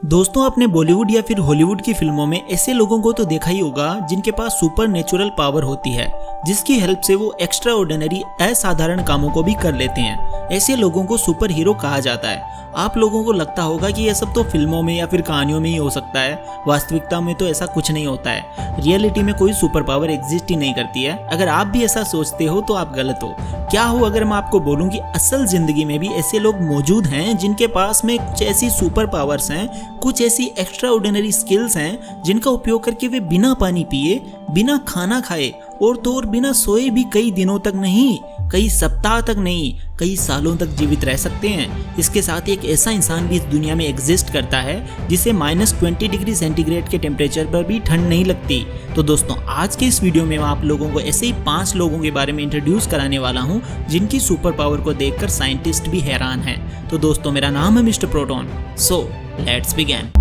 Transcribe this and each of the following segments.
दोस्तों, आपने बॉलीवुड या फिर हॉलीवुड की फिल्मों में ऐसे लोगों को तो देखा ही होगा जिनके पास सुपर नेचुरल पावर होती है, जिसकी हेल्प से वो एक्स्ट्रा ऑर्डिनरी असाधारण कामों को भी कर लेते हैं। ऐसे लोगों को सुपर हीरो कहा जाता है। आप लोगों को लगता होगा कि यह सब तो फिल्मों में या फिर कहानियों में ही हो सकता है, वास्तविकता में तो ऐसा कुछ नहीं होता है। रियलिटी में कोई सुपर पावर एग्जिस्ट ही नहीं करती है। अगर आप भी ऐसा सोचते हो तो आप गलत हो। क्या हो अगर मैं आपको बोलूं कि असल जिंदगी में भी ऐसे लोग मौजूद हैं जिनके पास में कुछ ऐसी सुपर पावर्स हैं, कुछ ऐसी एक्स्ट्रा ऑर्डिनरी स्किल्स हैं जिनका उपयोग करके वे बिना पानी पिए, बिना खाना खाए और तो और बिना सोए भी कई दिनों तक नहीं, कई सप्ताह तक नहीं, कई सालों तक जीवित रह सकते हैं। इसके साथ ही एक ऐसा इंसान भी इस दुनिया में एग्जिस्ट करता है जिसे -20 डिग्री सेंटीग्रेड के टेम्परेचर पर भी ठंड नहीं लगती। तो दोस्तों, आज के इस वीडियो में मैं आप लोगों को ऐसे ही 5 लोगों के बारे में इंट्रोड्यूस कराने वाला हूं जिनकी सुपर पावर को देखकर साइंटिस्ट भी हैरान हैं। तो दोस्तों, मेरा नाम है mister proton. So let's begin.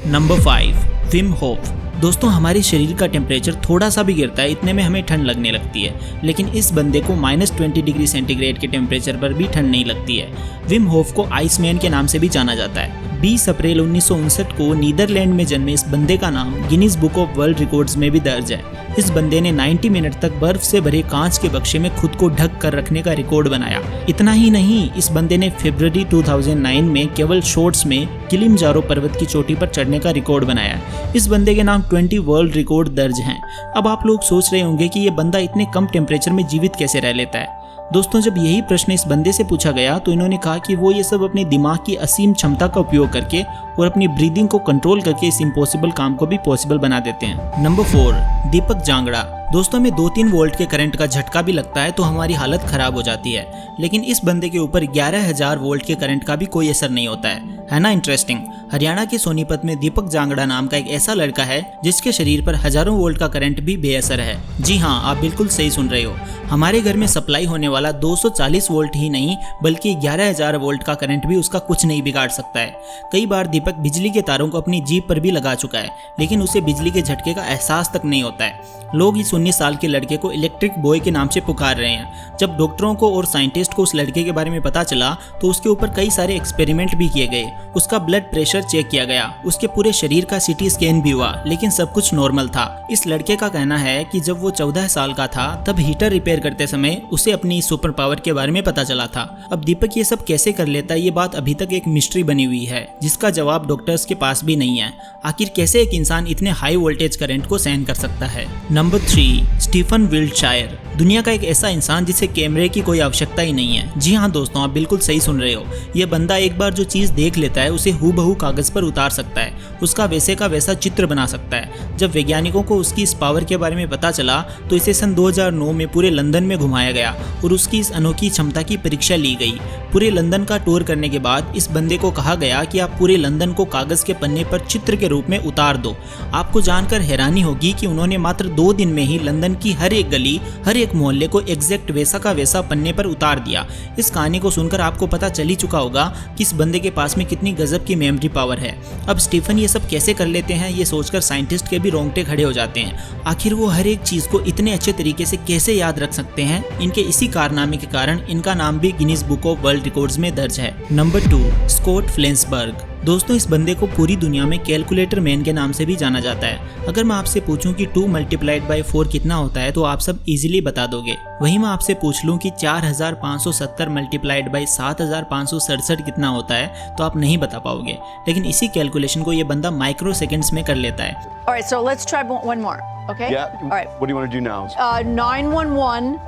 Number 5, Vim Hoff. दोस्तों, हमारे शरीर का टेम्परेचर थोड़ा सा भी गिरता है, इतने में हमें ठंड लगने लगती है, लेकिन इस बंदे को -20 डिग्री सेंटीग्रेड के टेम्परेचर पर भी ठंड नहीं लगती है। विम होफ को आइसमैन के नाम से भी जाना जाता है। 20 अप्रैल 1959 को नीदरलैंड में जन्मे इस बंदे का नाम Guinness book of world records में भी दर्ज है। इस बंदे ने 90 मिनट तक बर्फ से भरे कांच के बक्से में खुद को ढक कर रखने का रिकॉर्ड बनाया। इतना ही नहीं, इस बंदे ने फरवरी 2009 में केवल शॉर्ट्स में किलिमंजारो पर्वत की चोटी पर चढ़ने का रिकॉर्ड बनाया। इस बंदे के नाम 20 वर्ल्ड रिकॉर्ड दर्ज हैं। अब आप लोग सोच रहे होंगे कि ये बंदा इतने कम टेम्परेचर में जीवित कैसे रह लेता है। दोस्तों, जब यही प्रश्न इस बंदे से पूछा गया तो इन्होंने कहा कि वो ये सब अपने दिमाग की असीम क्षमता का उपयोग करके और अपनी ब्रीदिंग को कंट्रोल करके इस इम्पॉसिबल काम को भी पॉसिबल बना देते हैं। नंबर 4, दीपक जांगड़ा। दोस्तों, हमें 2-3 वोल्ट के करंट का झटका भी लगता है तो हमारी हालत खराब हो जाती है, लेकिन इस बंदे के ऊपर 11,000 वोल्ट के करंट का भी कोई असर नहीं होता है ना। इंटरेस्टिंग। हरियाणा के सोनीपत में दीपक जांगड़ा नाम का एक ऐसा लड़का है जिसके शरीर पर हजारों वोल्ट का करंट भी बेअसर है। जी हाँ, आप बिल्कुल सही सुन रहे हो। हमारे घर में सप्लाई होने वाला 240 वोल्ट ही नहीं बल्कि 11,000 वोल्ट का करंट भी उसका कुछ नहीं बिगाड़ सकता है। कई बार दीपक बिजली के तारों को अपनी जीभ पर भी लगा चुका है, लेकिन उसे बिजली के झटके का एहसास तक नहीं होता है। लोग इस 19 साल के लड़के को इलेक्ट्रिक बॉय के नाम से पुकार रहे हैं। जब डॉक्टरों को और साइंटिस्ट को उस लड़के के बारे में पता चला तो उसके ऊपर कई सारे एक्सपेरिमेंट भी किए गए। उसका ब्लड प्रेशर चेक किया गया, उसके पूरे शरीर का सीटी स्कैन भी हुआ, लेकिन सब कुछ नॉर्मल था। इस लड़के का कहना है कि जब वो 14 साल का था तब हीटर रिपेयर करते समय उसे अपनी सुपर पावर के बारे में पता चला था। अब दीपक ये सब कैसे कर लेता है, ये बात अभी तक एक मिस्ट्री बनी हुई है जिसका जवाब डॉक्टर्स के पास भी नहीं है। आखिर कैसे एक इंसान इतने हाई वोल्टेज करंट को सहन कर सकता है। Number 3, Stephen Wiltshire. दुनिया का एक ऐसा इंसान जिसे कैमरे की कोई आवश्यकता ही नहीं है। जी हाँ दोस्तों, आप बिल्कुल सही सुन रहे हो। यह बंदा एक बार जो चीज देख लेता है उसे हूबहू कागज पर उतार सकता है, उसका वैसे का वैसा चित्र बना सकता है। जब वैज्ञानिकों को उसकी इस पावर के बारे में पता चला तो इसे सन 2009 में पूरे लंदन में घुमाया गया और उसकी इस अनोखी क्षमता की परीक्षा ली गई। पूरे लंदन का टूर करने के बाद इस बंदे को कहा गया कि आप पूरे लंदन को कागज के पन्ने पर चित्र के रूप में उतार दो। आपको जानकर हैरानी होगी कि उन्होंने मात्र 2 दिन में ही लंदन की हर एक गली, हर एक मोहल्ले को एग्जैक्ट वैसा का वैसा पन्ने पर उतार दिया। इस कहानी को सुनकर आपको पता चल ही चुका होगा कि इस बंदे के पास में कितनी गजब की मेमोरी पावर है। अब स्टीफन ये सब कैसे कर लेते हैं, ये सोचकर साइंटिस्ट के भी रोंगटे खड़े हो जाते हैं। आखिर वो हर एक चीज को इतने अच्छे तरीके से कैसे याद रख सकते हैं। इनके इसी कारनामे के कारण इनका नाम भी Guinness book of world records में दर्ज है। Number 2, Scott Flensburg. दोस्तों, इस बंदे को पूरी दुनिया में कैलकुलेटर मैन के नाम से भी जाना जाता है। अगर मैं आपसे पूछूं कि 2 × 4 कितना होता है तो आप सब इजीली बता दोगे। वहीं मैं आपसे पूछ लूं कि 4570 × 7567 कितना होता है तो आप नहीं बता पाओगे। लेकिन इसी कैलकुलेशन को ये बंदा माइक्रो सेकंड्स में कर लेता है। Alright, so let's try one more, okay? Yeah. All right. What do you want to do now? 911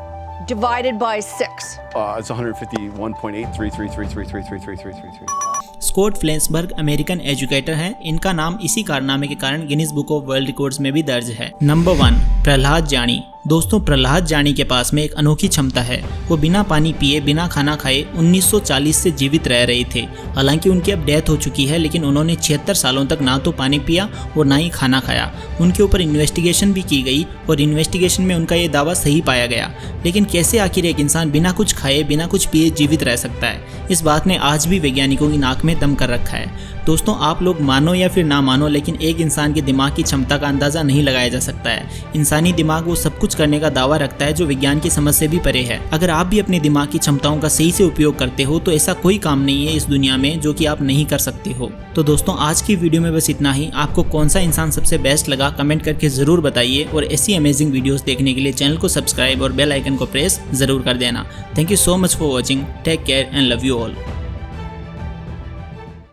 divided by 6. It's 151.83333333333. Scott Flensburg American educator हैं। इनका नाम इसी कारनामे के कारण Guinness book of world records में भी दर्ज है। नंबर 1, प्रहलाद जानी। दोस्तों, प्रहलाद जानी के पास में एक अनोखी क्षमता है। वो बिना पानी पिए, बिना खाना खाए 1940 से जीवित रह रहे थे। हालांकि उनकी अब डेथ हो चुकी है, लेकिन उन्होंने 76 सालों तक ना तो पानी पिया और ना ही खाना खाया। उनके ऊपर इन्वेस्टिगेशन भी की गई और इन्वेस्टिगेशन में उनका ये दावा सही पाया गया। लेकिन कैसे आखिर एक इंसान बिना कुछ खाए, बिना कुछ पिए जीवित रह सकता है, इस बात ने आज भी वैज्ञानिकों की नाक में दम कर रखा है। दोस्तों आप लोग मानो या फिर ना मानो, लेकिन एक इंसान के दिमाग की क्षमता का अंदाज़ा नहीं लगाया जा सकता है। इंसानी दिमाग वो सब कुछ करने का दावा रखता है जो विज्ञान की समझ से भी परे है। अगर आप भी अपने दिमाग की क्षमताओं का सही से उपयोग करते हो तो ऐसा कोई काम नहीं है इस दुनिया में जो कि आप नहीं कर सकते हो। तो दोस्तों आज की वीडियो में बस इतना ही। आपको कौन सा इंसान सबसे बेस्ट लगा कमेंट करके ज़रूर बताइए, और ऐसी अमेजिंग वीडियोस देखने के लिए चैनल को सब्सक्राइब और बेल आइकन को प्रेस ज़रूर कर देना। Thank you so much for watching. Take care and love you all.